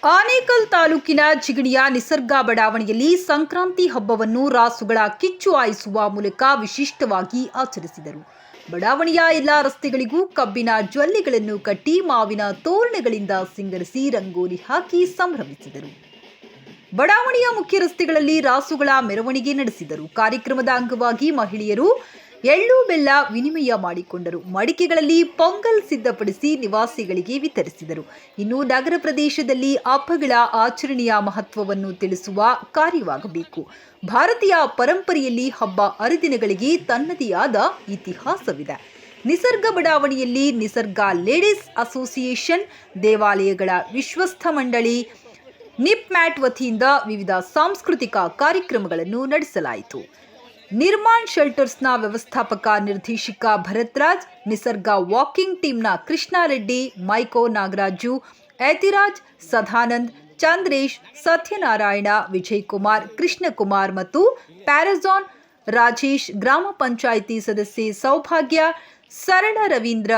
ಆನೇಕಲ್ ತಾಲೂಕಿನ ಜಿಗಣಿಯ ನಿಸರ್ಗ ಬಡಾವಣೆಯಲ್ಲಿ ಸಂಕ್ರಾಂತಿ ಹಬ್ಬವನ್ನು ರಾಸುಗಳ ಕಿಚ್ಚು ಹಾಯಿಸುವ ಮೂಲಕ ವಿಶಿಷ್ಟವಾಗಿ ಆಚರಿಸಿದರು. ಬಡಾವಣೆಯ ಎಲ್ಲ ರಸ್ತೆಗಳಿಗೂ ಕಬ್ಬಿನ ಜ್ವಲ್ಲಿಗಳನ್ನು ಕಟ್ಟಿ ಮಾವಿನ ತೋರಣಗಳಿಂದ ಸಿಂಗರಿಸಿ ರಂಗೋಲಿ ಹಾಕಿ ಸಂಭ್ರಮಿಸಿದರು. ಬಡಾವಣೆಯ ಮುಖ್ಯ ರಸ್ತೆಗಳಲ್ಲಿ ರಾಸುಗಳ ಮೆರವಣಿಗೆ ನಡೆಸಿದರು. ಕಾರ್ಯಕ್ರಮದ ಅಂಗವಾಗಿ ಮಹಿಳೆಯರು ಎಳ್ಳು ಬೆಲ್ಲ ವಿನಿಮಯ ಮಾಡಿಕೊಂಡರು. ಮಡಿಕೆಗಳಲ್ಲಿ ಪೊಂಗಲ್ ಸಿದ್ಧಪಡಿಸಿ ನಿವಾಸಿಗಳಿಗೆ ವಿತರಿಸಿದರು. ಇನ್ನು ನಗರ ಪ್ರದೇಶದಲ್ಲಿ ಹಬ್ಬಗಳ ಆಚರಣೆಯ ಮಹತ್ವವನ್ನು ತಿಳಿಸುವ ಕಾರ್ಯವಾಗಬೇಕು. ಭಾರತೀಯ ಪರಂಪರೆಯಲ್ಲಿ ಹಬ್ಬ ಹರಿದಿನಗಳಿಗೆ ತನ್ನದೇ ಆದ ಇತಿಹಾಸವಿದೆ. ನಿಸರ್ಗ ಬಡಾವಣೆಯಲ್ಲಿ ನಿಸರ್ಗ ಲೇಡೀಸ್ ಅಸೋಸಿಯೇಷನ್, ದೇವಾಲಯಗಳ ವಿಶ್ವಸ್ತ ಮಂಡಳಿ, ನಿಪ್ಮ್ಯಾಟ್ ವತಿಯಿಂದ ವಿವಿಧ ಸಾಂಸ್ಕೃತಿಕ ಕಾರ್ಯಕ್ರಮಗಳನ್ನು ನಡೆಸಲಾಯಿತು. ನಿರ್ಮಾಣ್ ಶೆಲ್ಟರ್ಸ್ನ ವ್ಯವಸ್ಥಾಪಕ ನಿರ್ದೇಶಕ ಭರತ್ರಾಜ್, ನಿಸರ್ಗ ವಾಕಿಂಗ್ ಟೀಮ್ನ ಕೃಷ್ಣಾರೆಡ್ಡಿ, ಮೈಕೋ ನಾಗರಾಜು, ಯತಿರಾಜ್, ಸದಾನಂದ್, ಚಂದ್ರೇಶ್, ಸತ್ಯನಾರಾಯಣ, ವಿಜಯಕುಮಾರ್, ಕೃಷ್ಣಕುಮಾರ್ ಮತ್ತು ಪ್ಯಾರಜಾನ್ ರಾಜೇಶ್, ಗ್ರಾಮ ಪಂಚಾಯಿತಿ ಸದಸ್ಯೆ ಸೌಭಾಗ್ಯ, ಸರಳ ರವೀಂದ್ರ,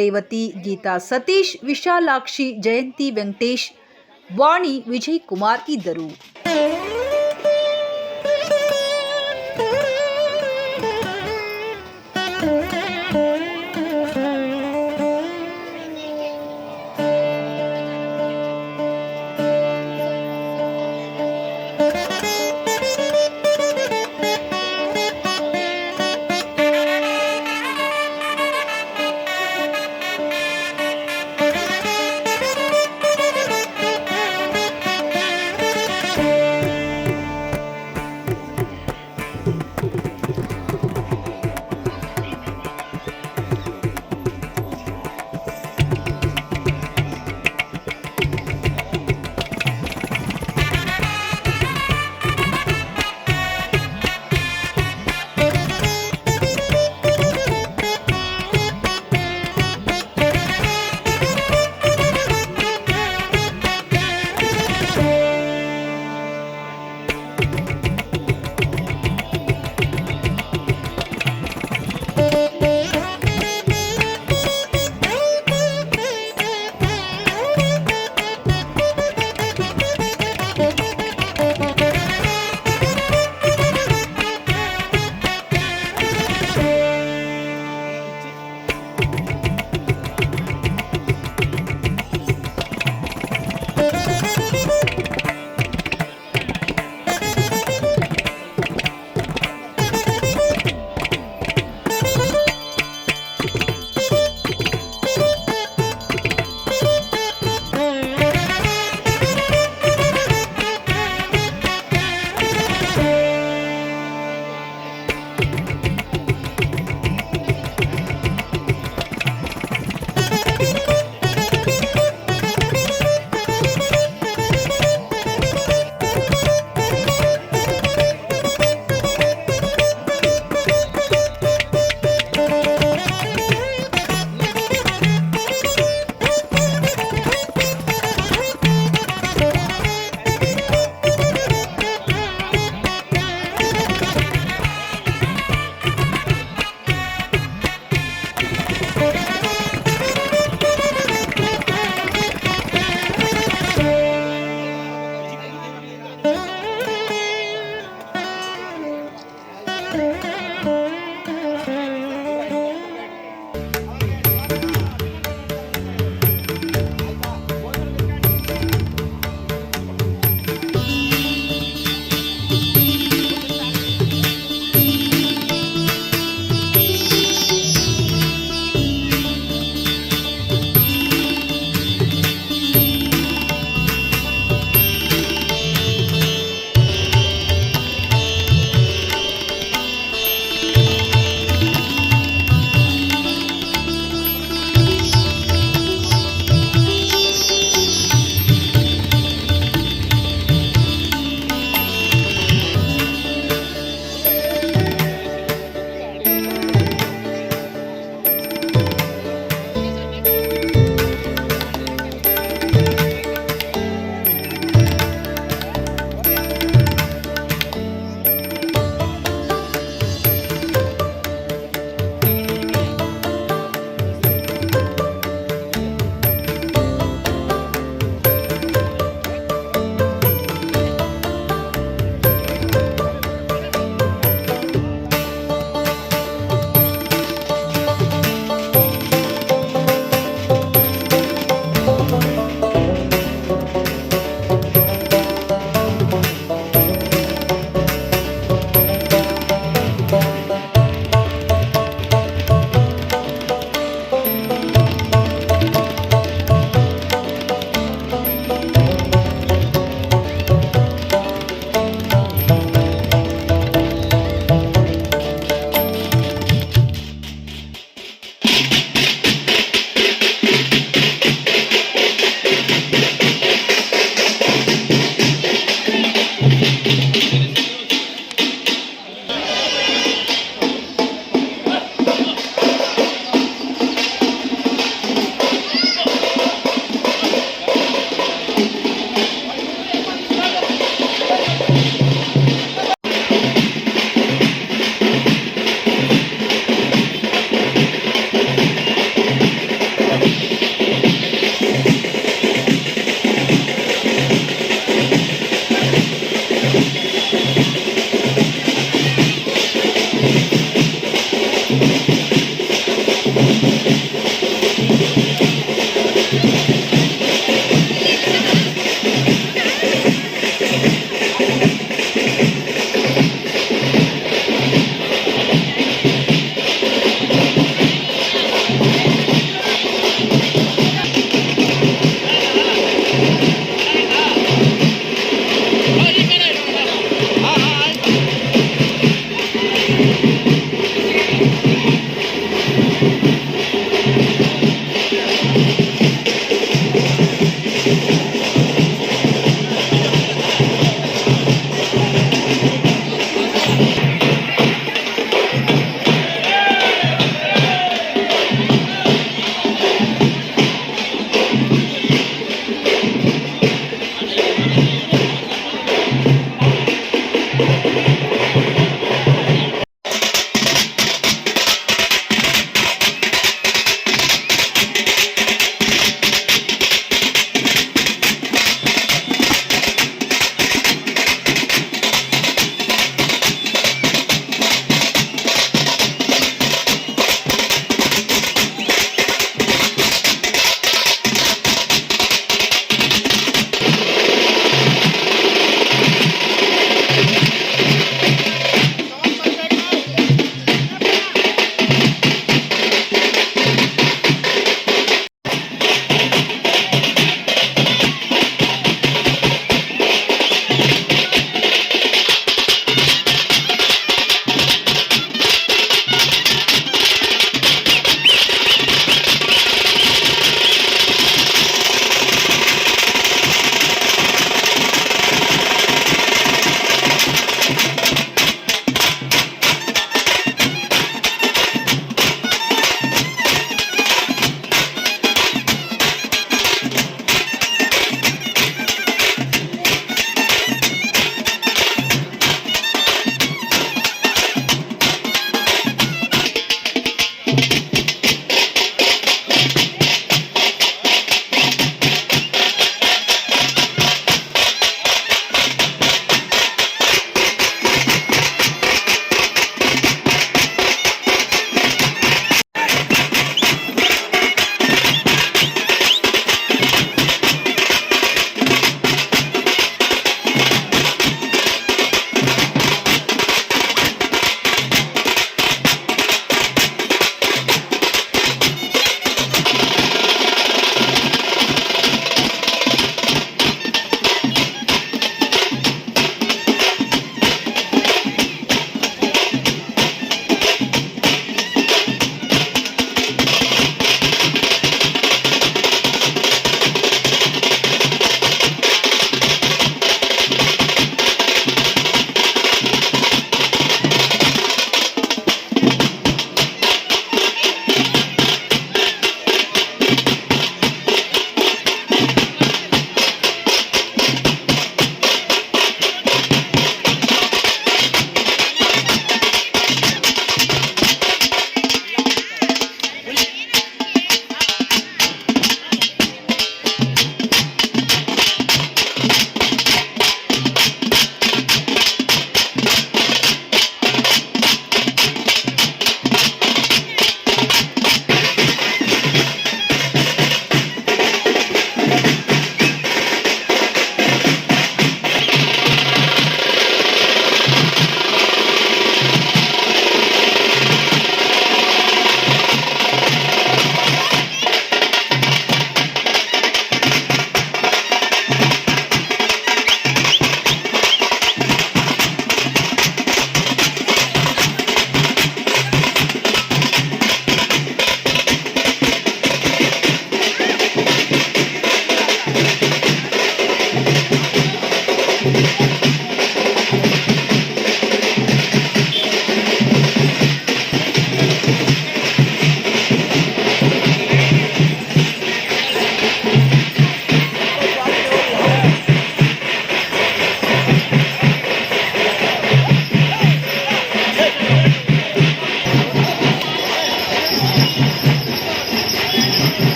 ರೇವತಿ, ಗೀತಾ ಸತೀಶ್, ವಿಶಾಲಾಕ್ಷಿ, ಜಯಂತಿ ವೆಂಕಟೇಶ್, ವಾಣಿ, ವಿಜಯಕುಮಾರ್ ಇದ್ದರು.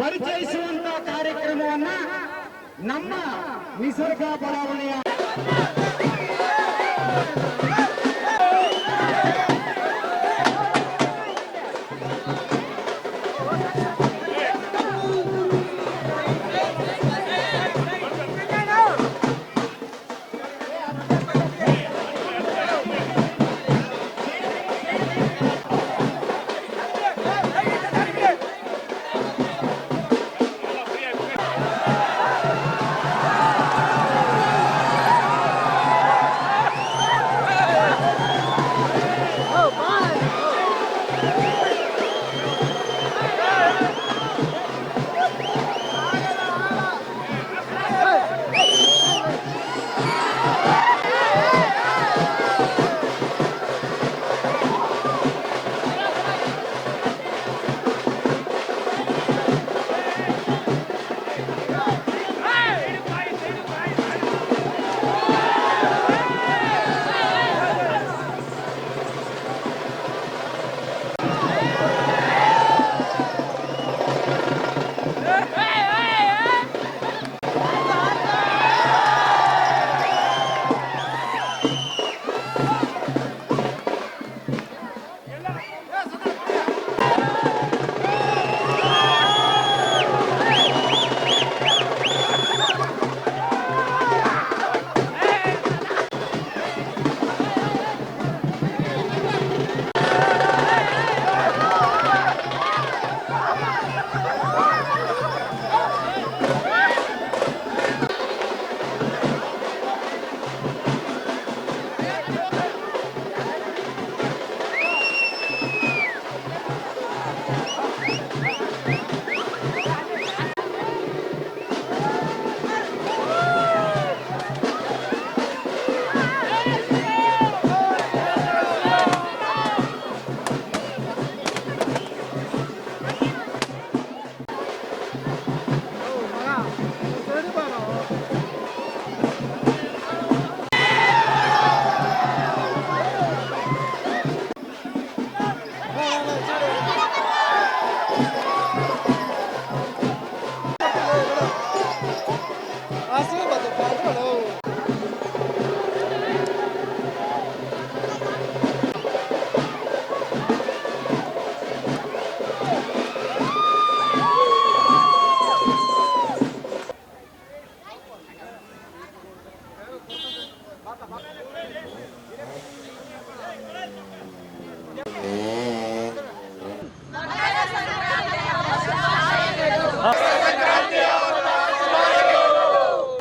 ಪರಿಚಯಿಸುವಂತ ಕಾರ್ಯಕ್ರಮವನ್ನ ನಮ್ಮ ನಿಸರ್ಗ ಬಡಾವಣೆಯ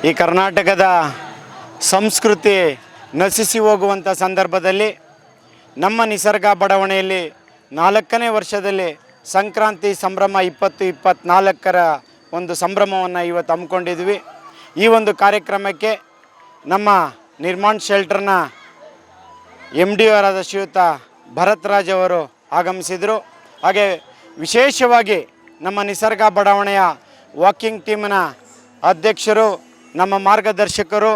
ಈ ಕರ್ನಾಟಕದ ಸಂಸ್ಕೃತಿ ನಶಿಸಿ ಹೋಗುವಂಥ ಸಂದರ್ಭದಲ್ಲಿ ನಮ್ಮ ನಿಸರ್ಗ ಬಡಾವಣೆಯಲ್ಲಿ 4ನೇ ವರ್ಷದಲ್ಲಿ ಸಂಕ್ರಾಂತಿ ಸಂಭ್ರಮ 2024ರ ಒಂದು ಸಂಭ್ರಮವನ್ನು ಇವತ್ತು ಹಮ್ಮಿಕೊಂಡಿದ್ವಿ. ಈ ಒಂದು ಕಾರ್ಯಕ್ರಮಕ್ಕೆ ನಮ್ಮ ನಿರ್ಮಾಣ್ ಶೆಲ್ಟರ್ನ MD ಅವರಾದ ಶ್ರೀಯುತ ಭರತ್ ರಾಜ್ ಅವರು ಆಗಮಿಸಿದರು. ಹಾಗೆ ವಿಶೇಷವಾಗಿ ನಮ್ಮ ನಿಸರ್ಗ ಬಡಾವಣೆಯ ವಾಕಿಂಗ್ ಟೀಮ್ನ ಅಧ್ಯಕ್ಷರು, ನಮ್ಮ ಮಾರ್ಗದರ್ಶಕರು,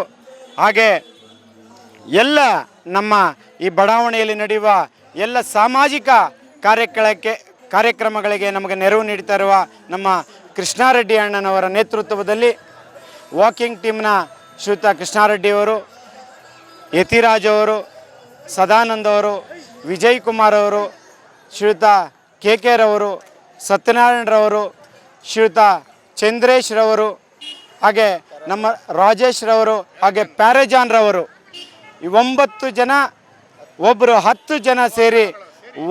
ಹಾಗೆ ಎಲ್ಲ ನಮ್ಮ ಈ ಬಡಾವಣೆಯಲ್ಲಿ ನಡೆಯುವ ಎಲ್ಲ ಸಾಮಾಜಿಕ ಕಾರ್ಯಕ್ರಮಗಳಿಗೆ ನಮಗೆ ನೆರವು ನೀಡ್ತಾ ಇರುವ ನಮ್ಮ ಕೃಷ್ಣಾರೆಡ್ಡಿ ಅಣ್ಣನವರ ನೇತೃತ್ವದಲ್ಲಿ ವಾಕಿಂಗ್ ಟೀಮ್ನ ಶ್ರೀಯುತ ಕೃಷ್ಣಾರೆಡ್ಡಿಯವರು, ಯತಿರಾಜ್ ಅವರು, ಸದಾನಂದ್ ಅವರು, ವಿಜಯ್ ಕುಮಾರ್ ಅವರು, ಶ್ರೀಯುತ ಕೆ ರವರು, ಸತ್ಯನಾರಾಯಣರವರು, ಶ್ರೀಯುತ ಚಂದ್ರೇಶ್ ರವರು, ಹಾಗೆ ನಮ್ಮ ರಾಜೇಶ್ ರವರು, ಹಾಗೆ ಪ್ಯಾರೇಜಾನ್ ರವರು, ಈ 9 ಜನ, ಒಬ್ಬರು 10 ಜನ ಸೇರಿ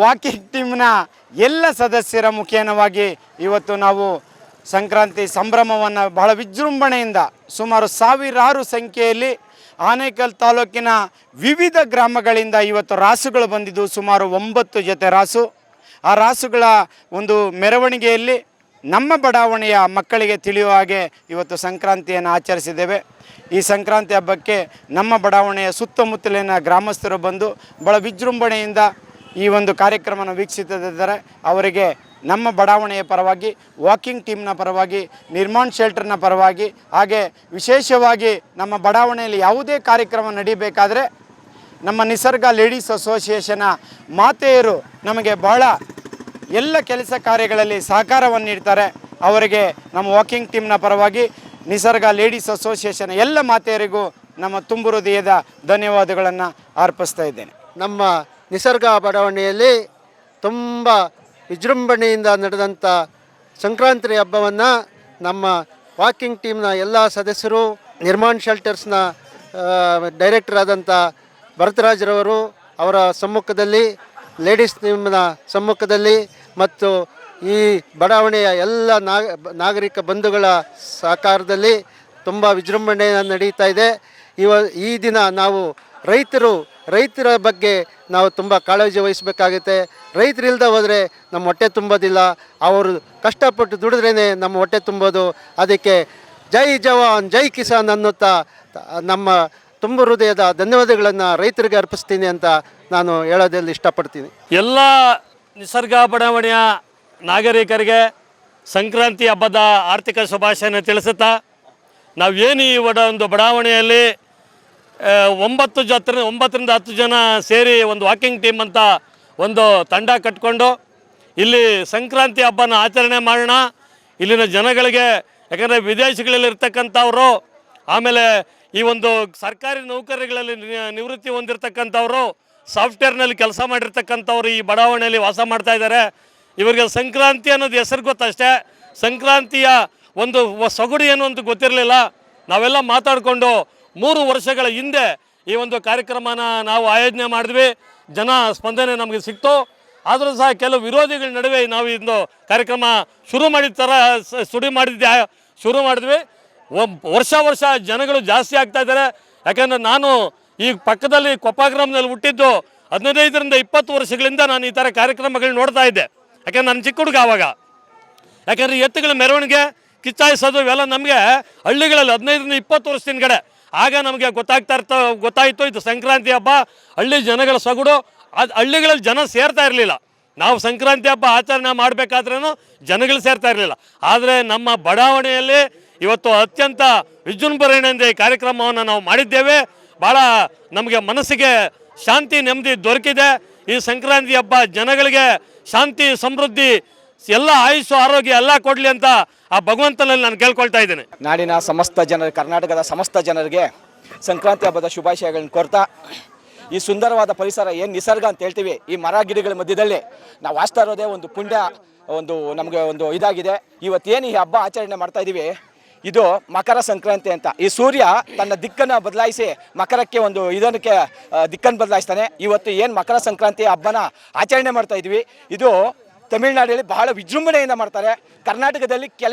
ವಾಕಿಂಗ್ ಟೀಮ್ನ ಎಲ್ಲ ಸದಸ್ಯರ ಮುಖೇನವಾಗಿ ಇವತ್ತು ನಾವು ಸಂಕ್ರಾಂತಿ ಸಂಭ್ರಮವನ್ನು ಬಹಳ ವಿಜೃಂಭಣೆಯಿಂದ ಸುಮಾರು ಸಾವಿರಾರು ಸಂಖ್ಯೆಯಲ್ಲಿ ಆನೇಕಲ್ ತಾಲೂಕಿನ ವಿವಿಧ ಗ್ರಾಮಗಳಿಂದ ಇವತ್ತು ರಾಸುಗಳು ಬಂದಿದ್ದು ಸುಮಾರು 9 ಜೊತೆ ರಾಸು. ಆ ರಾಸುಗಳ ಒಂದು ಮೆರವಣಿಗೆಯಲ್ಲಿ ನಮ್ಮ ಬಡಾವಣೆಯ ಮಕ್ಕಳಿಗೆ ತಿಳಿಯುವ ಹಾಗೆ ಇವತ್ತು ಸಂಕ್ರಾಂತಿಯನ್ನು ಆಚರಿಸಿದ್ದೇವೆ. ಈ ಸಂಕ್ರಾಂತಿ ಹಬ್ಬಕ್ಕೆ ನಮ್ಮ ಬಡಾವಣೆಯ ಸುತ್ತಮುತ್ತಲಿನ ಗ್ರಾಮಸ್ಥರು ಬಂದು ಬಹಳ ವಿಜೃಂಭಣೆಯಿಂದ ಈ ಒಂದು ಕಾರ್ಯಕ್ರಮವನ್ನು ವೀಕ್ಷಿಸುತ್ತಿದ್ದಾರೆ. ಅವರಿಗೆ ನಮ್ಮ ಬಡಾವಣೆಯ ಪರವಾಗಿ, ವಾಕಿಂಗ್ ಟೀಮ್ನ ಪರವಾಗಿ, ನಿರ್ಮಾಣ್ ಶೆಲ್ಟರ್ನ ಪರವಾಗಿ, ಹಾಗೆ ವಿಶೇಷವಾಗಿ ನಮ್ಮ ಬಡಾವಣೆಯಲ್ಲಿ ಯಾವುದೇ ಕಾರ್ಯಕ್ರಮ ನಡೀಬೇಕಾದ್ರೆ ನಮ್ಮ ನಿಸರ್ಗ ಲೇಡೀಸ್ ಅಸೋಸಿಯೇಷನ್ನ ಮಾತೆಯರು ನಮಗೆ ಬಹಳ ಎಲ್ಲ ಕೆಲಸ ಕಾರ್ಯಗಳಲ್ಲಿ ಸಹಕಾರವನ್ನು ನೀಡ್ತಾರೆ. ಅವರಿಗೆ ನಮ್ಮ ವಾಕಿಂಗ್ ಟೀಮ್ನ ಪರವಾಗಿ, ನಿಸರ್ಗ ಲೇಡೀಸ್ ಅಸೋಸಿಯೇಷನ್ ಎಲ್ಲ ಮಾತೆಯರಿಗೂ ನಮ್ಮ ತುಂಬು ಹೃದಯದ ಧನ್ಯವಾದಗಳನ್ನು ಅರ್ಪಿಸ್ತಾ ಇದ್ದೇನೆ. ನಮ್ಮ ನಿಸರ್ಗ ಬಡಾವಣೆಯಲ್ಲಿ ತುಂಬ ವಿಜೃಂಭಣೆಯಿಂದ ನಡೆದಂಥ ಸಂಕ್ರಾಂತಿ ಹಬ್ಬವನ್ನು ನಮ್ಮ ವಾಕಿಂಗ್ ಟೀಮ್ನ ಎಲ್ಲ ಸದಸ್ಯರು, ನಿರ್ಮಾಣ್ ಶೆಲ್ಟರ್ಸ್ನ ಡೈರೆಕ್ಟರ್ ಆದಂಥ ಭರತರಾಜ್ರವರು ಅವರ ಸಮ್ಮುಖದಲ್ಲಿ, ಲೇಡೀಸ್ ಟೀಮ್ನ ಸಮ್ಮುಖದಲ್ಲಿ ಮತ್ತು ಈ ಬಡಾವಣೆಯ ಎಲ್ಲ ನಾಗರಿಕ ಬಂಧುಗಳ ಸಹಕಾರದಲ್ಲಿ ತುಂಬ ವಿಜೃಂಭಣೆಯಿಂದ ನಡೀತಾ ಇದೆ. ಈ ದಿನ ನಾವು ರೈತರ ಬಗ್ಗೆ ನಾವು ತುಂಬ ಕಾಳಜಿ ವಹಿಸಬೇಕಾಗುತ್ತೆ. ರೈತರಿಲ್ಲದೆ ಹೋದರೆ ನಮ್ಮ ಹೊಟ್ಟೆ ತುಂಬೋದಿಲ್ಲ. ಅವರು ಕಷ್ಟಪಟ್ಟು ದುಡಿದ್ರೇ ನಮ್ಮ ಹೊಟ್ಟೆ ತುಂಬೋದು. ಅದಕ್ಕೆ ಜೈ ಜವಾನ್ ಜೈ ಕಿಸಾನ್ ಅನ್ನುತ್ತಾ ನಮ್ಮ ತುಂಬ ಹೃದಯದ ಧನ್ಯವಾದಗಳನ್ನು ರೈತರಿಗೆ ಅರ್ಪಿಸ್ತೀನಿ ಅಂತ ನಾನು ಹೇಳೋದ್ರಲ್ಲಿ ಇಷ್ಟಪಡ್ತೀನಿ. ಎಲ್ಲ ನಿಸರ್ಗ ಬಡಾವಣೆಯ ನಾಗರಿಕರಿಗೆ ಸಂಕ್ರಾಂತಿ ಹಬ್ಬದ ಆರ್ಥಿಕ ಶುಭಾಶಯನ ತಿಳಿಸುತ್ತಾ, ನಾವೇನು ಈ ಒಂದು ಬಡಾವಣೆಯಲ್ಲಿ 9ರಿಂದ 10 ಜನ ಸೇರಿ ಒಂದು ವಾಕಿಂಗ್ ಟೀಮ್ ಅಂತ ಒಂದು ತಂಡ ಕಟ್ಕೊಂಡು ಇಲ್ಲಿ ಸಂಕ್ರಾಂತಿ ಹಬ್ಬನ ಆಚರಣೆ ಮಾಡೋಣ. ಇಲ್ಲಿನ ಜನಗಳಿಗೆ, ಯಾಕಂದರೆ ವಿದೇಶಗಳಲ್ಲಿರ್ತಕ್ಕಂಥವರು, ಆಮೇಲೆ ಈ ಒಂದು ಸರ್ಕಾರಿ ನೌಕರಿಗಳಲ್ಲಿ ನಿವೃತ್ತಿ ಹೊಂದಿರತಕ್ಕಂಥವರು, ಸಾಫ್ಟ್ವೇರ್ನಲ್ಲಿ ಕೆಲಸ ಮಾಡಿರ್ತಕ್ಕಂಥವ್ರು ಈ ಬಡಾವಣೆಯಲ್ಲಿ ವಾಸ ಮಾಡ್ತಾ ಇದ್ದಾರೆ. ಇವರಿಗೆ ಸಂಕ್ರಾಂತಿ ಅನ್ನೋದು ಹೆಸರು ಗೊತ್ತಷ್ಟೇ, ಸಂಕ್ರಾಂತಿಯ ಒಂದು ಸೊಗಡು ಏನು ಅಂತ ಗೊತ್ತಿರಲಿಲ್ಲ. ನಾವೆಲ್ಲ ಮಾತಾಡಿಕೊಂಡು 3 ವರ್ಷಗಳ ಹಿಂದೆ ಈ ಒಂದು ಕಾರ್ಯಕ್ರಮನ ನಾವು ಆಯೋಜನೆ ಮಾಡಿದ್ವಿ. ಜನ ಸ್ಪಂದನೆ ನಮಗೆ ಸಿಕ್ತು. ಆದರೂ ಸಹ ಕೆಲವು ವಿರೋಧಿಗಳ ನಡುವೆ ನಾವು ಇಂದು ಕಾರ್ಯಕ್ರಮ ಶುರು ಮಾಡಿದ್ವಿ. ವರ್ಷ ಜನಗಳು ಜಾಸ್ತಿ ಆಗ್ತಾ ಇದ್ದಾರೆ. ಯಾಕಂದರೆ ನಾನು ಈ ಪಕ್ಕದಲ್ಲಿ ಕೊಪ್ಪ ಗ್ರಾಮದಲ್ಲಿ ಹುಟ್ಟಿದ್ದು 15ರಿಂದ 20 ವರ್ಷಗಳಿಂದ ನಾನು ಈ ಥರ ಕಾರ್ಯಕ್ರಮಗಳು ನೋಡ್ತಾ ಇದ್ದೆ. ಯಾಕಂದ್ರೆ ನಾನು ಚಿಕ್ಕ ಹುಡುಗ ಆವಾಗ. ಯಾಕಂದರೆ ಎತ್ತುಗಳ ಮೆರವಣಿಗೆ, ಕಿಚ್ಚಾಯಿಸೋದು ಇವೆಲ್ಲ ನಮಗೆ ಹಳ್ಳಿಗಳಲ್ಲಿ 15ರಿಂದ 20 ವರ್ಷದ ಹಿಂದ್ಗಡೆ ಆಗ ನಮಗೆ ಗೊತ್ತಾಯಿತು ಇದು ಸಂಕ್ರಾಂತಿ ಹಬ್ಬ, ಹಳ್ಳಿ ಜನಗಳ ಸೊಗಡು. ಅದು ಹಳ್ಳಿಗಳಲ್ಲಿ ಜನ ಸೇರ್ತಾ ಇರಲಿಲ್ಲ. ನಾವು ಸಂಕ್ರಾಂತಿ ಹಬ್ಬ ಆಚರಣೆ ಮಾಡಬೇಕಾದ್ರೂ ಜನಗಳು ಸೇರ್ತಾ ಇರಲಿಲ್ಲ. ಆದರೆ ನಮ್ಮ ಬಡಾವಣೆಯಲ್ಲಿ ಇವತ್ತು ಅತ್ಯಂತ ವಿಜೃಂಭಣೆಯಿಂದ ಈ ಕಾರ್ಯಕ್ರಮವನ್ನು ನಾವು ಮಾಡಿದ್ದೇವೆ. ಭಾಳ ನಮಗೆ ಮನಸ್ಸಿಗೆ ಶಾಂತಿ, ನೆಮ್ಮದಿ ದೊರಕಿದೆ. ಈ ಸಂಕ್ರಾಂತಿ ಹಬ್ಬ ಜನಗಳಿಗೆ ಶಾಂತಿ, ಸಮೃದ್ಧಿ, ಎಲ್ಲ ಆಯುಷು, ಆರೋಗ್ಯ ಎಲ್ಲ ಕೊಡಲಿ ಅಂತ ಆ ಭಗವಂತನಲ್ಲಿ ನಾನು ಕೇಳ್ಕೊಳ್ತಾ ಇದ್ದೇನೆ. ನಾಡಿನ ಸಮಸ್ತ ಜನರು, ಕರ್ನಾಟಕದ ಸಮಸ್ತ ಜನರಿಗೆ ಸಂಕ್ರಾಂತಿ ಹಬ್ಬದ ಶುಭಾಶಯಗಳನ್ನು ಕೋರ್ತಾ, ಈ ಸುಂದರವಾದ ಪರಿಸರ ಏನು ನಿಸರ್ಗ ಅಂತ ಹೇಳ್ತೀವಿ, ಈ ಮರ ಗಿಡಗಳ ಮಧ್ಯದಲ್ಲಿ ನಾವು ವಾಸ್ತಾ ಇರೋದೇ ಒಂದು ಪುಣ್ಯ, ನಮಗೆ ಒಂದು ಇದಾಗಿದೆ. ಇವತ್ತೇನು ಈ ಹಬ್ಬ ಆಚರಣೆ ಮಾಡ್ತಾ ಇದ್ದೀವಿ, ಇದು ಮಕರ ಸಂಕ್ರಾಂತಿ ಅಂತ. ಈ ಸೂರ್ಯ ತನ್ನ ದಿಕ್ಕನ್ನು ಬದಲಾಯಿಸಿ ಮಕರಕ್ಕೆ ಒಂದು ಇದಕ್ಕೆ ದಿಕ್ಕನ್ನು ಬದಲಾಯಿಸ್ತಾನೆ. ಇವತ್ತು ಏನು ಮಕರ ಸಂಕ್ರಾಂತಿ ಹಬ್ಬನ ಆಚರಣೆ ಮಾಡ್ತಾ ಇದ್ವಿ, ಇದು ತಮಿಳುನಾಡಲ್ಲಿ ಬಹಳ ವಿಜೃಂಭಣೆಯಿಂದ ಮಾಡ್ತಾರೆ. ಕರ್ನಾಟಕದಲ್ಲಿ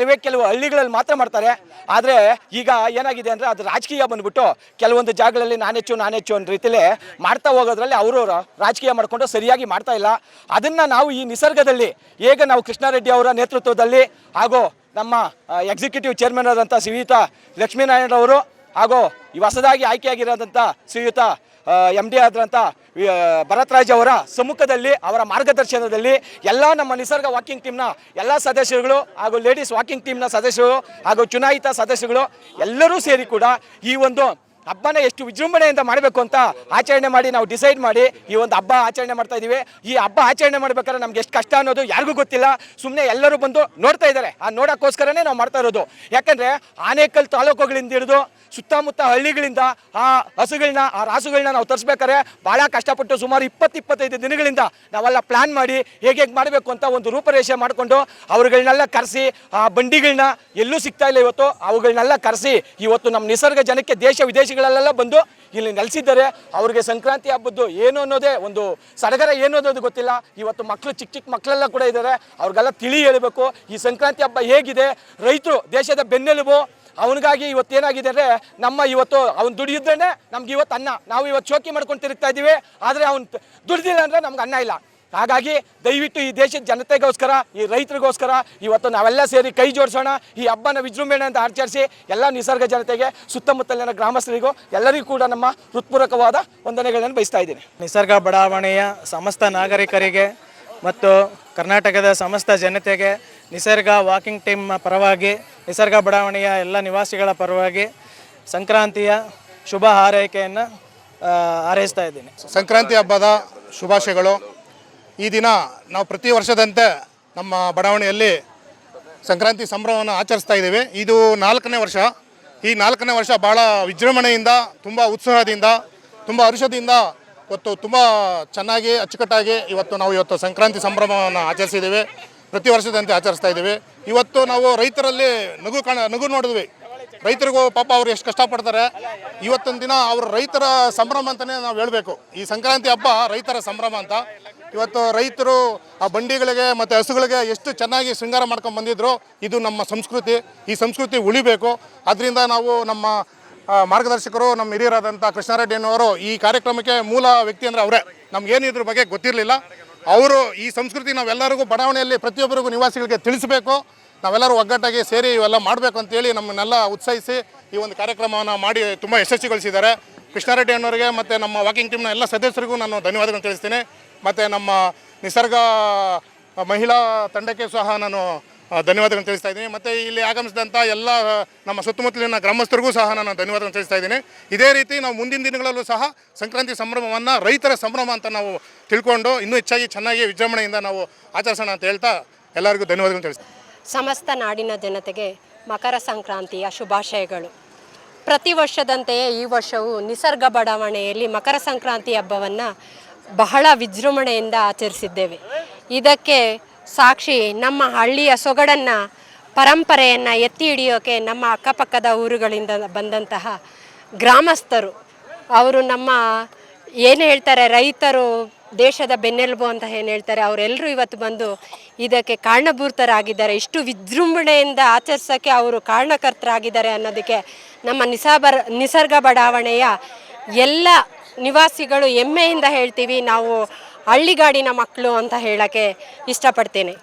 ಕೆಲವು ಹಳ್ಳಿಗಳಲ್ಲಿ ಮಾತ್ರ ಮಾಡ್ತಾರೆ. ಆದರೆ ಈಗ ಏನಾಗಿದೆ ಅಂದರೆ ಅದು ರಾಜಕೀಯ ಬಂದ್ಬಿಟ್ಟು ಕೆಲವೊಂದು ಜಾಗಗಳಲ್ಲಿ ನಾನೆಚ್ಚು ಅನ್ನೋ ರೀತಿಯಲ್ಲಿ ಮಾಡ್ತಾ ಹೋಗೋದ್ರಲ್ಲಿ ಅವರು ರಾಜಕೀಯ ಮಾಡಿಕೊಂಡು ಸರಿಯಾಗಿ ಮಾಡ್ತಾ ಇಲ್ಲ. ಅದನ್ನು ನಾವು ಈ ನಿಸರ್ಗದಲ್ಲಿ ಹೇಗೆ ನಾವು ಕೃಷ್ಣಾರೆಡ್ಡಿ ಅವರ ನೇತೃತ್ವದಲ್ಲಿ ಹಾಗೂ ನಮ್ಮ ಎಕ್ಸಿಕ್ಯೂಟಿವ್ ಚೇರ್ಮನ್ ಆದಂಥ ಶ್ರೀಯುತ ಲಕ್ಷ್ಮೀನಾರಾಯಣರವರು ಹಾಗೂ ಈ ಹೊಸದಾಗಿ ಆಯ್ಕೆಯಾಗಿರೋದಂಥ ಶ್ರೀಯುತ MD ಆದಂಥ ಭರತರಾಜ್ ಅವರ ಸಮ್ಮುಖದಲ್ಲಿ, ಅವರ ಮಾರ್ಗದರ್ಶನದಲ್ಲಿ ಎಲ್ಲ ನಮ್ಮ ನಿಸರ್ಗ ವಾಕಿಂಗ್ ಟೀಮ್ನ ಎಲ್ಲ ಸದಸ್ಯರುಗಳು ಹಾಗೂ ಲೇಡೀಸ್ ವಾಕಿಂಗ್ ಟೀಮ್ನ ಸದಸ್ಯರು ಹಾಗೂ ಚುನಾಯಿತ ಸದಸ್ಯರುಗಳು ಎಲ್ಲರೂ ಸೇರಿ ಕೂಡ ಈ ಒಂದು ಹಬ್ಬನ ಎಷ್ಟು ವಿಜೃಂಭಣೆಯಿಂದ ಮಾಡಬೇಕು ಅಂತ ಆಚರಣೆ ಮಾಡಿ ನಾವು ಡಿಸೈಡ್ ಮಾಡಿ ಈ ಒಂದು ಹಬ್ಬ ಆಚರಣೆ ಮಾಡ್ತಾ ಇದ್ದೀವಿ. ಈ ಹಬ್ಬ ಆಚರಣೆ ಮಾಡ್ಬೇಕಾದ್ರೆ ನಮ್ಗೆ ಎಷ್ಟು ಕಷ್ಟ ಅನ್ನೋದು ಯಾರಿಗೂ ಗೊತ್ತಿಲ್ಲ. ಸುಮ್ಮನೆ ಎಲ್ಲರೂ ಬಂದು ನೋಡ್ತಾ ಇದ್ದಾರೆ. ಆ ನೋಡೋಕ್ಕೋಸ್ಕರನೇ ನಾವು ಮಾಡ್ತಾ ಇರೋದು. ಯಾಕಂದರೆ ಆನೇಕಲ್ ತಾಲೂಕುಗಳಿಂದ ಹಿಡಿದು ಸುತ್ತಮುತ್ತ ಹಳ್ಳಿಗಳಿಂದ ಆ ಹಸುಗಳನ್ನ ಆ ರಾಸುಗಳನ್ನ ನಾವು ತರಿಸ್ಬೇಕಾದ್ರೆ ಭಾಳ ಕಷ್ಟಪಟ್ಟು ಸುಮಾರು 20-25 ದಿನಗಳಿಂದ ನಾವೆಲ್ಲ ಪ್ಲ್ಯಾನ್ ಮಾಡಿ ಹೇಗೆ ಮಾಡಬೇಕು ಅಂತ ಒಂದು ರೂಪರೇಷೆ ಮಾಡಿಕೊಂಡು ಅವ್ರುಗಳನ್ನೆಲ್ಲ ಕರೆಸಿ ಆ ಬಂಡಿಗಳನ್ನ ಎಲ್ಲೂ ಸಿಗ್ತಾ ಇಲ್ಲ ಇವತ್ತು, ಅವುಗಳನ್ನೆಲ್ಲ ಕರೆಸಿ ಇವತ್ತು ನಮ್ಮ ನಿಸರ್ಗ ಜನಕ್ಕೆ ದೇಶ ವಿದೇಶಗಳಲ್ಲೆಲ್ಲ ಬಂದು ಇಲ್ಲಿ ನೆಲೆಸಿದ್ದಾರೆ. ಅವ್ರಿಗೆ ಸಂಕ್ರಾಂತಿ ಹಬ್ಬದ್ದು ಏನು ಅನ್ನೋದೇ ಒಂದು ಸಡಗರ ಏನು ಅನ್ನೋದು ಗೊತ್ತಿಲ್ಲ. ಇವತ್ತು ಮಕ್ಕಳು ಚಿಕ್ಕ ಮಕ್ಕಳೆಲ್ಲ ಕೂಡ ಇದ್ದಾರೆ, ಅವ್ರಿಗೆಲ್ಲ ತಿಳಿ ಹೇಳಬೇಕು ಈ ಸಂಕ್ರಾಂತಿ ಹಬ್ಬ ಹೇಗಿದೆ. ರೈತರು ದೇಶದ ಬೆನ್ನೆಲುಬು, ಅವನಿಗಾಗಿ ಇವತ್ತೇನಾಗಿದೆ ಅಂದರೆ ನಮ್ಮ ಇವತ್ತು ಅವ್ನು ದುಡಿಯಿದ್ರೇ ನಮ್ಗೆ ಇವತ್ತು ಅನ್ನ. ನಾವು ಇವತ್ತು ಶೋಕಿ ಮಾಡ್ಕೊಂಡು ತಿರುಗ್ತಾ ಇದ್ದೀವಿ, ಆದರೆ ಅವ್ನು ದುಡ್ದಿಲ್ಲ ಅಂದರೆ ನಮ್ಗೆ ಅನ್ನ ಇಲ್ಲ. ಹಾಗಾಗಿ ದಯವಿಟ್ಟು ಈ ದೇಶದ ಜನತೆಗೋಸ್ಕರ, ಈ ರೈತರಿಗೋಸ್ಕರ ಇವತ್ತು ನಾವೆಲ್ಲ ಸೇರಿ ಕೈ ಜೋಡಿಸೋಣ. ಈ ಹಬ್ಬನ ವಿಜೃಂಭಣೆ ಅಂತ ಆಚರಿಸಿ ಎಲ್ಲ ನಿಸರ್ಗ ಜನತೆಗೆ, ಸುತ್ತಮುತ್ತಲಿನ ಗ್ರಾಮಸ್ಥರಿಗೂ ಎಲ್ಲರಿಗೂ ಕೂಡ ನಮ್ಮ ಹೃತ್ಪೂರ್ವಕವಾದ ವಂದನೆಗಳನ್ನು ಬಯಸ್ತಾ ಇದ್ದೀನಿ. ನಿಸರ್ಗ ಬಡಾವಣೆಯ ಸಮಸ್ತ ನಾಗರಿಕರಿಗೆ ಮತ್ತು ಕರ್ನಾಟಕದ ಸಮಸ್ತ ಜನತೆಗೆ ನಿಸರ್ಗ ವಾಕಿಂಗ್ ಟೀಮ್ ಪರವಾಗಿ, ನಿಸರ್ಗ ಬಡಾವಣೆಯ ಎಲ್ಲ ನಿವಾಸಿಗಳ ಪರವಾಗಿ ಸಂಕ್ರಾಂತಿಯ ಶುಭ ಹಾರೈಕೆಯನ್ನು ಹಾರೈಸ್ತಾ ಇದ್ದೀನಿ. ಸಂಕ್ರಾಂತಿ ಹಬ್ಬದ ಶುಭಾಶಯಗಳು. ಈ ದಿನ ನಾವು ಪ್ರತಿ ವರ್ಷದಂತೆ ನಮ್ಮ ಬಡಾವಣೆಯಲ್ಲಿ ಸಂಕ್ರಾಂತಿ ಸಂಭ್ರಮವನ್ನು ಆಚರಿಸ್ತಾ ಇದ್ದೀವಿ. ಇದು 4ನೇ ವರ್ಷ. ಈ 4ನೇ ವರ್ಷ ಭಾಳ ವಿಜೃಂಭಣೆಯಿಂದ, ತುಂಬ ಉತ್ಸಾಹದಿಂದ, ತುಂಬ ಹರ್ಷದಿಂದ ಇವತ್ತು ತುಂಬ ಚೆನ್ನಾಗಿ ಅಚ್ಚುಕಟ್ಟಾಗಿ ಇವತ್ತು ಸಂಕ್ರಾಂತಿ ಸಂಭ್ರಮವನ್ನು ಆಚರಿಸಿದ್ದೀವಿ. ಪ್ರತಿ ವರ್ಷದಂತೆ ಆಚರಿಸ್ತಾ ಇದ್ದೀವಿ. ಇವತ್ತು ನಾವು ರೈತರಲ್ಲಿ ನಗು ನೋಡಿದ್ವಿ. ರೈತರಿಗೂ ಪಾಪ ಅವ್ರು ಎಷ್ಟು ಕಷ್ಟಪಡ್ತಾರೆ. ಇವತ್ತಿನ ದಿನ ಅವ್ರ ರೈತರ ಸಂಭ್ರಮ ಅಂತಲೇ ನಾವು ಹೇಳಬೇಕು. ಈ ಸಂಕ್ರಾಂತಿ ಹಬ್ಬ ರೈತರ ಸಂಭ್ರಮ ಅಂತ. ಇವತ್ತು ರೈತರು ಆ ಬಂಡಿಗಳಿಗೆ ಮತ್ತು ಹಸುಗಳಿಗೆ ಎಷ್ಟು ಚೆನ್ನಾಗಿ ಶೃಂಗಾರ ಮಾಡ್ಕೊಂಡು ಬಂದಿದ್ರು. ಇದು ನಮ್ಮ ಸಂಸ್ಕೃತಿ. ಈ ಸಂಸ್ಕೃತಿ ಉಳಿಬೇಕು. ಅದರಿಂದ ನಾವು ನಮ್ಮ ಮಾರ್ಗದರ್ಶಕರು, ನಮ್ಮ ಹಿರಿಯರಾದಂಥ ಕೃಷ್ಣಾರೆಡ್ಡಿಯವರು ಈ ಕಾರ್ಯಕ್ರಮಕ್ಕೆ ಮೂಲ ವ್ಯಕ್ತಿ ಅಂದರೆ ಅವರೇ. ನಮಗೇನು ಇದ್ರ ಬಗ್ಗೆ ಗೊತ್ತಿರಲಿಲ್ಲ. ಅವರು ಈ ಸಂಸ್ಕೃತಿ ನಾವೆಲ್ಲರಿಗೂ ಬಡಾವಣೆಯಲ್ಲಿ ಪ್ರತಿಯೊಬ್ಬರಿಗೂ ನಿವಾಸಿಗಳಿಗೆ ತಿಳಿಸಬೇಕು, ನಾವೆಲ್ಲರೂ ಒಗ್ಗಟ್ಟಾಗಿ ಸೇರಿ ಇವೆಲ್ಲ ಮಾಡಬೇಕು ಅಂತೇಳಿ ನಮ್ಮನ್ನೆಲ್ಲ ಉತ್ಸಾಹಿಸಿ ಈ ಒಂದು ಕಾರ್ಯಕ್ರಮವನ್ನು ಮಾಡಿ ತುಂಬ ಯಶಸ್ವಿಗೊಳಿಸಿದ್ದಾರೆ. ಕೃಷ್ಣಾರೆಡ್ಡಿ ಅನ್ನೋರಿಗೆ ಮತ್ತು ನಮ್ಮ ವಾಕಿಂಗ್ ಟೀಮ್ನ ಎಲ್ಲ ಸದಸ್ಯರಿಗೂ ನಾನು ಧನ್ಯವಾದಗಳನ್ನು ತಿಳಿಸ್ತೀನಿ. ಮತ್ತು ನಮ್ಮ ನಿಸರ್ಗ ಮಹಿಳಾ ತಂಡಕ್ಕೆ ಸಹ ನಾನು ಧನ್ಯವಾದಗಳನ್ನು ತಿಳಿಸ್ತಾ ಇದ್ದೀನಿ. ಮತ್ತು ಇಲ್ಲಿ ಆಗಮಿಸಿದಂಥ ಎಲ್ಲ ನಮ್ಮ ಸುತ್ತಮುತ್ತಲಿನ ಗ್ರಾಮಸ್ಥರಿಗೂ ಸಹ ನಾನು ಧನ್ಯವಾದಗಳನ್ನು ತಿಳಿಸ್ತಾ ಇದ್ದೀನಿ. ಇದೇ ರೀತಿ ನಾವು ಮುಂದಿನ ದಿನಗಳಲ್ಲೂ ಸಹ ಸಂಕ್ರಾಂತಿ ಸಂಭ್ರಮವನ್ನು ರೈತರ ಸಂಭ್ರಮ ಅಂತ ನಾವು ತಿಳ್ಕೊಂಡು ಇನ್ನೂ ಹೆಚ್ಚಾಗಿ ಚೆನ್ನಾಗಿ ವಿಜೃಂಭಣೆಯಿಂದ ನಾವು ಆಚರಿಸೋಣ ಅಂತ ಹೇಳ್ತಾ ಎಲ್ಲರಿಗೂ ಧನ್ಯವಾದಗಳನ್ನು ತಿಳಿಸ್ತೀನಿ. ಸಮಸ್ತ ನಾಡಿನ ಜನತೆಗೆ ಮಕರ ಸಂಕ್ರಾಂತಿಯ ಶುಭಾಶಯಗಳು. ಪ್ರತಿ ವರ್ಷದಂತೆಯೇ ಈ ವರ್ಷವೂ ನಿಸರ್ಗ ಬಡಾವಣೆಯಲ್ಲಿ ಮಕರ ಸಂಕ್ರಾಂತಿ ಹಬ್ಬವನ್ನು ಬಹಳ ವಿಜೃಂಭಣೆಯಿಂದ ಆಚರಿಸಿದ್ದೇವೆ. ಇದಕ್ಕೆ ಸಾಕ್ಷಿ ನಮ್ಮ ಹಳ್ಳಿಯ ಸೊಗಡನ್ನು, ಪರಂಪರೆಯನ್ನು ಎತ್ತಿ ಹಿಡಿಯೋಕ್ಕೆ ನಮ್ಮ ಅಕ್ಕಪಕ್ಕದ ಊರುಗಳಿಂದ ಬಂದಂತಹ ಗ್ರಾಮಸ್ಥರು. ಅವರು ನಮ್ಮ ಏನು ಹೇಳ್ತಾರೆ, ರೈತರು ದೇಶದ ಬೆನ್ನೆಲುಬು ಅಂತ ಏನು ಹೇಳ್ತಾರೆ, ಅವರೆಲ್ಲರೂ ಇವತ್ತು ಬಂದು ಇದಕ್ಕೆ ಕಾರಣಭೂತರಾಗಿದ್ದಾರೆ. ಇಷ್ಟು ವಿಜೃಂಭಣೆಯಿಂದ ಆಚರಿಸೋಕ್ಕೆ ಅವರು ಕಾರಣಕರ್ತರಾಗಿದ್ದಾರೆ ಅನ್ನೋದಕ್ಕೆ ನಮ್ಮ ನಿಸರ್ಗ ಬಡಾವಣೆಯ ಎಲ್ಲ ನಿವಾಸಿಗಳು ಹೆಮ್ಮೆಯಿಂದ ಹೇಳ್ತೀವಿ. ನಾವು ಹಳ್ಳಿಗಾಡಿನ ಮಕ್ಕಳು ಅಂತ ಹೇಳೋಕ್ಕೆ ಇಷ್ಟಪಡ್ತೇನೆ.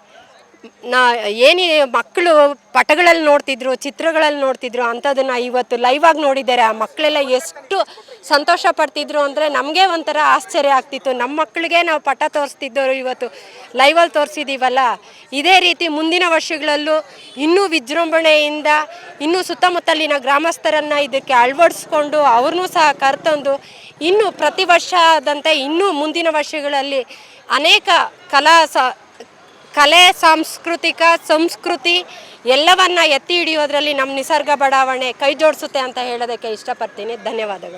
ಏನೇ ಮಕ್ಕಳು ಪಟಗಳಲ್ಲಿ ನೋಡ್ತಿದ್ರು, ಚಿತ್ರಗಳಲ್ಲಿ ನೋಡ್ತಿದ್ರು, ಅಂಥದ್ದನ್ನು ಇವತ್ತು ಲೈವಾಗಿ ನೋಡಿದ್ದಾರೆ. ಆ ಮಕ್ಕಳೆಲ್ಲ ಎಷ್ಟು ಸಂತೋಷ ಪಡ್ತಿದ್ರು ಅಂದರೆ ನಮಗೆ ಒಂಥರ ಆಶ್ಚರ್ಯ ಆಗ್ತಿತ್ತು. ನಮ್ಮ ಮಕ್ಕಳಿಗೆ ನಾವು ಪಟ ತೋರಿಸ್ತಿದ್ದವರು ಇವತ್ತು ಲೈವಲ್ಲಿ ತೋರಿಸಿದ್ದೀವಲ್ಲ. ಇದೇ ರೀತಿ ಮುಂದಿನ ವರ್ಷಗಳಲ್ಲೂ ಇನ್ನೂ ವಿಜೃಂಭಣೆಯಿಂದ ಇನ್ನೂ ಸುತ್ತಮುತ್ತಲಿನ ಗ್ರಾಮಸ್ಥರನ್ನು ಇದಕ್ಕೆ ಅಳವಡಿಸ್ಕೊಂಡು ಅವ್ರನ್ನೂ ಸಹ ಕರೆತಂದು ಇನ್ನೂ ಪ್ರತಿ ವರ್ಷದಂತೆ ಇನ್ನೂ ಮುಂದಿನ ವರ್ಷಗಳಲ್ಲಿ ಅನೇಕ ಕಲೆ, ಸಂಸ್ಕೃತಿ ಎಲ್ಲವನ್ನ ಎತ್ತಿ ಹಿಡಿಯೋದ್ರಲ್ಲಿ ನಮ್ಮ ನಿಸರ್ಗ ಬಡಾವಣೆ ಕೈ ಜೋಡಿಸುತ್ತೆ ಅಂತ ಹೇಳೋದಕ್ಕೆ ಇಷ್ಟಪಡ್ತೀನಿ. ಧನ್ಯವಾದಗಳು.